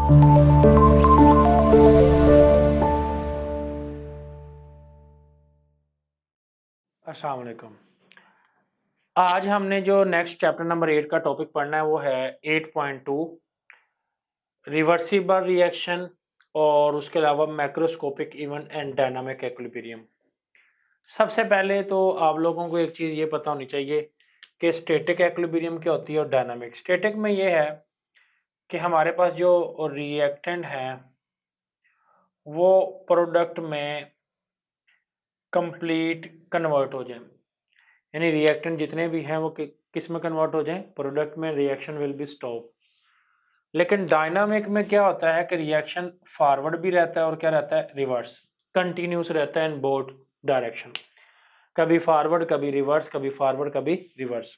अस्सलाम वालेकुम। आज हमने जो नेक्स्ट चैप्टर नंबर 8 का टॉपिक पढ़ना है वो है 8.2 रिवर्सिबल रिएक्शन और उसके अलावा macroscopic event and dynamic equilibrium. सबसे पहले तो आप लोगों को एक चीज़ ये पता होनी चाहिए कि स्टैटिक इक्विलिब्रियम क्या होती है और डायनामिक। स्टैटिक में ये है कि हमारे पास जो रिएक्टेंट है वो प्रोडक्ट में कंप्लीट कन्वर्ट हो जाए, यानी रिएक्टेंट जितने भी हैं वो किस में कन्वर्ट हो जाएं, प्रोडक्ट में। Reaction will be stop. लेकिन डायनामिक में क्या होता है कि रिएक्शन फॉरवर्ड भी रहता है और क्या रहता है, रिवर्स, कंटिन्यूस रहता है इन बोथ डायरेक्शन। कभी फॉरवर्ड कभी रिवर्स, कभी फॉरवर्ड कभी रिवर्स।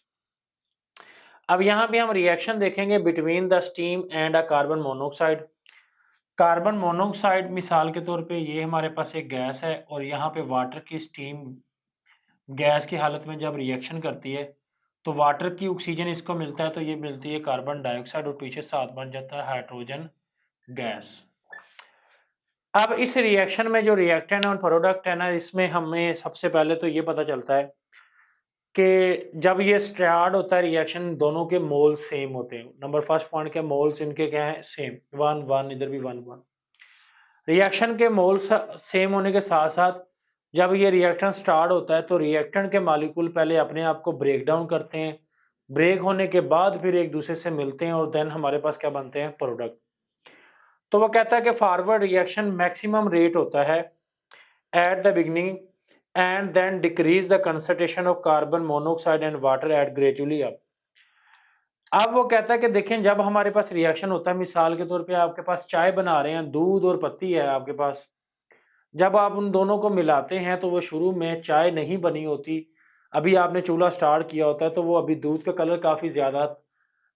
अब यहाँ पे हम रिएक्शन देखेंगे between the steam and a carbon monoxide. Carbon monoxide मिसाल के तौर पे ये हमारे पास एक गैस है और यहाँ पे वाटर की स्टीम गैस की हालत में जब रिएक्शन करती है तो वाटर की ऑक्सीजन इसको मिलता है तो ये मिलती है कार्बन डाइऑक्साइड और पीछे साथ बन जाता है हाइड्रोजन गैस। अब इस रिएक्शन में जो रिएक्टेंट और प्रोडक्ट है ना, इसमें हमें सबसे पहले तो ये पता चलता है कि जब ये स्टार्ट होता है रिएक्शन दोनों के मोल सेम होते हैं। नंबर फर्स्ट पॉइंट क्या, मोल्स इनके क्या है, सेम, 1 1, इधर भी 1 1। रिएक्शन के मोल्स सेम होने के साथ साथ जब ये रिएक्शन स्टार्ट होता है तो रिएक्टेंट के मॉलिक्यूल पहले अपने आप को ब्रेक डाउन करते हैं। ब्रेक होने के बाद फिर एक दूसरे से मिलते हैं और देन हमारे पास क्या बनते हैं, प्रोडक्ट। तो वो कहता है कि फॉरवर्ड रिएक्शन मैक्सिमम रेट होता है at the beginning and then decrease the concentration of carbon monoxide and water at gradually up. अब वो कहता है कि देखें जब हमारे पास रिएक्शन होता है, मिसाल के तौर पे आपके पास चाय बना रहे हैं, दूध और पत्ती है आपके पास। जब आप उन दोनों को मिलाते हैं तो वो शुरू में चाय नहीं बनी होती, अभी आपने चूल्हा स्टार्ट किया होता है तो वो अभी दूध का कलर काफ़ी ज़्यादा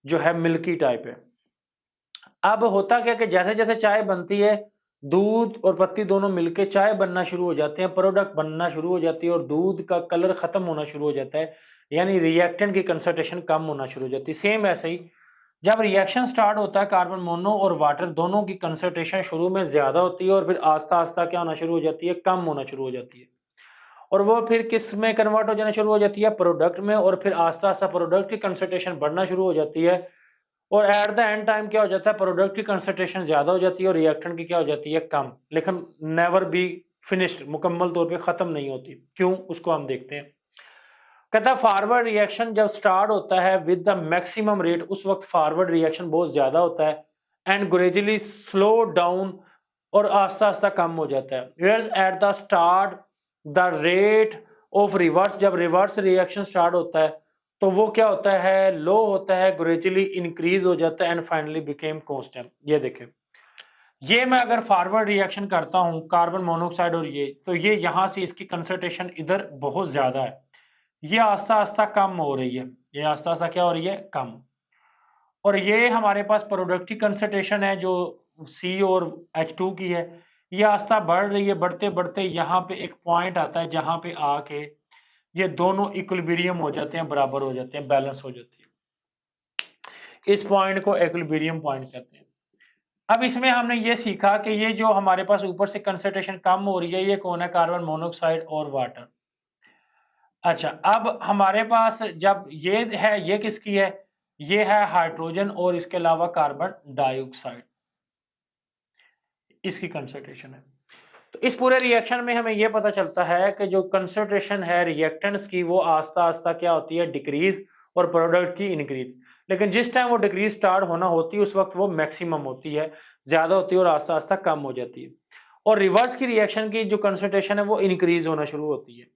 जो है मिल्की टाइप है। अब होता क्या कि जैसे-जैसे चाय बनती है, दूध और पत्ती दोनों मिलके चाय बनना शुरू हो जाते हैं, प्रोडक्ट बनना शुरू हो जाती है और दूध का कलर ख़त्म होना शुरू हो जाता है, यानी रिएक्टेंट की कंसंट्रेशन कम होना शुरू हो जाती है। सेम ऐसे ही जब रिएक्शन स्टार्ट होता है, कार्बन मोनो और वाटर दोनों की कंसंट्रेशन शुरू में ज़्यादा होती है और फिर आस्ता-आस्ता क्या होना शुरू हो जाती है, कम होना शुरू हो जाती है। और वो फिर किस में कन्वर्ट हो जाना शुरू हो जाती है, प्रोडक्ट में, और फिर आस्ता-आस्ता प्रोडक्ट की कंसंट्रेशन बढ़ना शुरू हो जाती है और एट द एंड टाइम क्या हो जाता है, प्रोडक्ट की कंसंट्रेशन ज़्यादा हो जाती है और रिएक्टेंट की क्या हो जाती है, कम। लेकिन नेवर बी फिनिश्ड, मुकम्मल तौर पे ख़त्म नहीं होती। क्यों, उसको हम देखते हैं। कहता है फॉरवर्ड रिएक्शन जब स्टार्ट होता है विद द मैक्सिमम रेट, उस वक्त फॉरवर्ड रिएक्शन बहुत ज़्यादा होता है एंड ग्रेजुअली स्लो डाउन, और आस्ता-आस्ता कम हो जाता है। Where's at the start the rate of reverse, जब रिवर्स रिएक्शन स्टार्ट होता है तो वो क्या होता है, लो होता है, ग्रेजुअली इंक्रीज हो जाता है एंड फाइनली बिकेम कांस्टेंट। ये देखें, ये मैं अगर फॉरवर्ड रिएक्शन करता हूं कार्बन मोनोऑक्साइड और ये, तो ये यहां से इसकी कंसंट्रेशन इधर बहुत ज्यादा है, ये आस्ता-आस्ता कम हो रही है, ये आस्ता-आस्ता क्या हो रही है, कम। और ये हमारे पास प्रोडक्ट की कंसंट्रेशन है जो सी और H2 की है, ये आस्ता बढ़ रही है, बढ़ते-बढ़ते यहाँ पे एक पॉइंट आता है जहाँ पे आके ये दोनों इक्विलिब्रियम हो जाते हैं, बराबर हो जाते हैं, बैलेंस हो जाती है। इस पॉइंट को इक्विलिब्रियम पॉइंट कहते हैं। अब इसमें हमने ये सीखा कि ये जो हमारे पास ऊपर से कंसंट्रेशन कम हो रही है, ये कौन है, कार्बन मोनोऑक्साइड और वाटर। अच्छा, अब हमारे पास जब ये है, ये किसकी है, ये है हाइड्रोजन और इसके अलावा कार्बन डाइऑक्साइड, इसकी कंसंट्रेशन है। तो इस पूरे रिएक्शन में हमें ये पता चलता है कि जो कंसंट्रेशन है रिएक्टेंट्स की वो आस्ता-आस्ता क्या होती है, डिक्रीज, और प्रोडक्ट की इंक्रीज। लेकिन जिस टाइम वो डिक्रीज स्टार्ट होना होती है उस वक्त वो मैक्सिमम होती है, ज़्यादा होती है और आस्ता-आस्ता कम हो जाती है। और रिवर्स की रिएक्शन की जो कंसंट्रेशन है वो इंक्रीज होना शुरू होती है।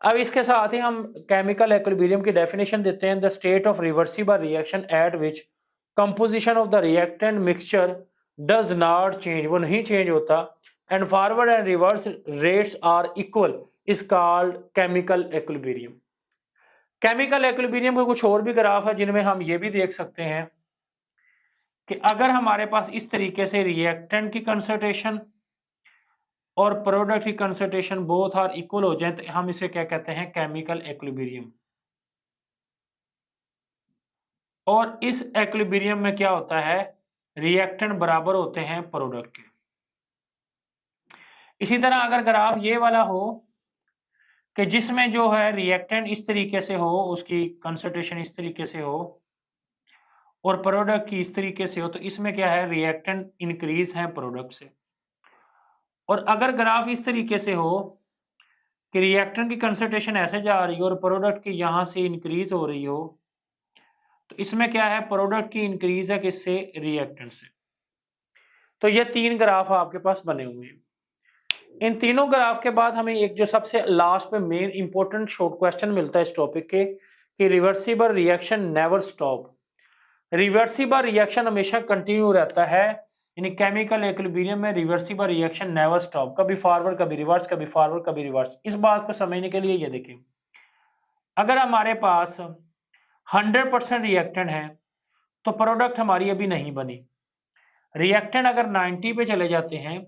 अब इसके साथ ही हम केमिकल इक्विलिब्रियम की डेफिनेशन देते हैं, the state of reversible reaction at which composition of the reactant mixture does not change, वो नहीं चेंज होता, and forward and reverse rates are equal is called chemical equilibrium. Chemical equilibrium के कुछ और भी ग्राफ है जिनमें हम ये भी देख सकते हैं कि अगर हमारे पास इस तरीके से रिएक्टेंट की कंसंट्रेशन और प्रोडक्ट की कंसंट्रेशन बोथ आर इक्वल हो जाए तो हम इसे क्या कहते हैं, केमिकल इक्विलिब्रियम। और इस इक्विलिब्रियम में क्या होता है रिएक्टेंट बराबर होते हैं प्रोडक्ट के। इसी तरह अगर ग्राफ ये वाला हो कि जिसमें जो है रिएक्टेंट इस तरीके से हो, उसकी कंसंट्रेशन इस तरीके से हो और प्रोडक्ट की इस तरीके से हो, तो इसमें क्या है, रिएक्टेंट इंक्रीज है प्रोडक्ट से। और अगर ग्राफ इस तरीके से हो कि रिएक्टेंट की कंसंट्रेशन ऐसे जा रही हो और प्रोडक्ट की यहाँ से इंक्रीज हो रही हो, तो इसमें क्या है, प्रोडक्ट की इंक्रीज है किससे, रिएक्टेंट से। तो ये 3 ग्राफ आपके पास बने हुए हैं। इन तीनों ग्राफ के बाद हमें एक जो सबसे लास्ट में मेन इंपॉर्टेंट शॉर्ट क्वेश्चन मिलता है इस टॉपिक के कि reversible reaction never stop. Reversible reaction हमेशा कंटिन्यू रहता है, यानी केमिकल इक्विलिब्रियम में रिवर्सिबल रिएक्शन नेवर स्टॉप, कभी फॉरवर्ड कभी रिवर्स, कभी फॉरवर्ड कभी रिवर्स। इस बात को समझने के लिए ये देखिए, अगर हमारे पास 100% रिएक्टेंट है तो प्रोडक्ट हमारी अभी नहीं बनी। रिएक्टेंट अगर 90 पे चले जाते हैं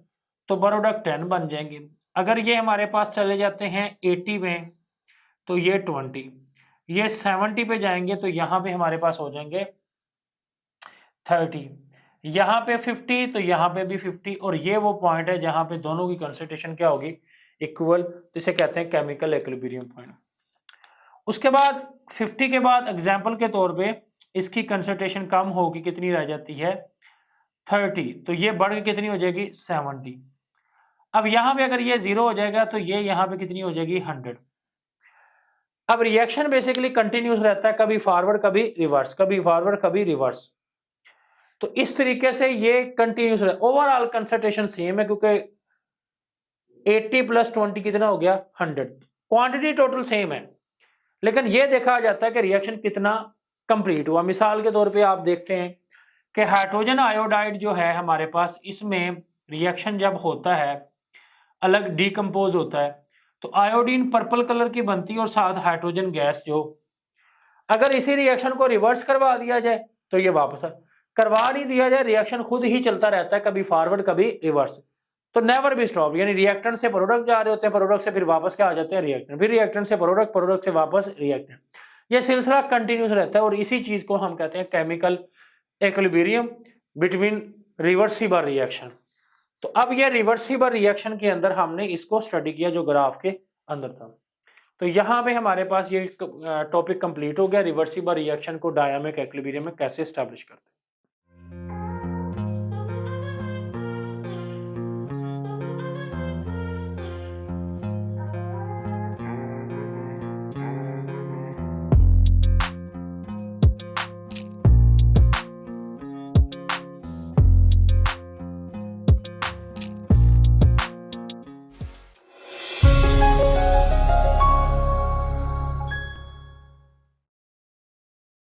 तो प्रोडक्ट 10 बन जाएंगे। अगर ये हमारे पास चले जाते हैं 80 में तो ये 20, ये 70 पे जाएंगे तो यहाँ पे हमारे पास हो जाएंगे 30, यहाँ पे 50 तो यहाँ पे भी 50, और ये वो पॉइंट है जहाँ पे दोनों की कंसंट्रेशन क्या होगी, इक्वल, जिसे कहते हैं केमिकल इक्विलिब्रियम पॉइंट। उसके बाद 50 के बाद एग्जाम्पल के तौर पे इसकी कंसंट्रेशन कम होगी, कितनी रह जाती है 30, तो ये बढ़ के कितनी हो जाएगी 70। अब यहाँ पे अगर ये 0 हो जाएगा तो ये यहाँ पे कितनी हो जाएगी 100। अब रिएक्शन बेसिकली कंटिन्यूस रहता है, कभी फॉरवर्ड कभी रिवर्स, कभी फॉरवर्ड कभी रिवर्स। तो इस तरीके से ये कंटिन्यूस रहे, ओवरऑल कंसंट्रेशन सेम है क्योंकि 80 + 20 कितना हो गया 100, क्वांटिटी टोटल सेम है, लेकिन ये देखा जाता है कि रिएक्शन कितना कंप्लीट हुआ। मिसाल के तौर पे आप देखते हैं कि हाइड्रोजन आयोडाइड जो है हमारे पास, इसमें रिएक्शन जब होता है अलग डिकम्पोज होता है तो आयोडीन पर्पल कलर की बनती है और साथ हाइड्रोजन गैस जो, अगर इसी रिएक्शन को रिवर्स करवा दिया जाए तो ये वापस करवा नहीं दिया जाए, रिएक्शन खुद ही चलता रहता है, कभी फॉरवर्ड कभी रिवर्स, तो नेवर बी स्टॉप। यानी रिएक्टेंट से प्रोडक्ट जा रहे होते हैं, प्रोडक्ट से फिर वापस क्या आ जाते हैं रिएक्टेंट, फिर रिएक्टेंट से प्रोडक्ट, प्रोडक्ट से वापस रिएक्टेंट। ये सिलसिला कंटिन्यूस रहता है और इसी चीज को हम कहते हैं chemical equilibrium between reversible reaction. तो अब ये रिवर्सिबल रिएक्शन के अंदर हमने इसको स्टडी किया जो ग्राफ के अंदर था। तो यहाँ पे हमारे पास ये टॉपिक कंप्लीट हो गया, रिवर्सिबल रिएक्शन को डायनामिक इक्विलिब्रियम में कैसे एस्टैब्लिश करते हैं।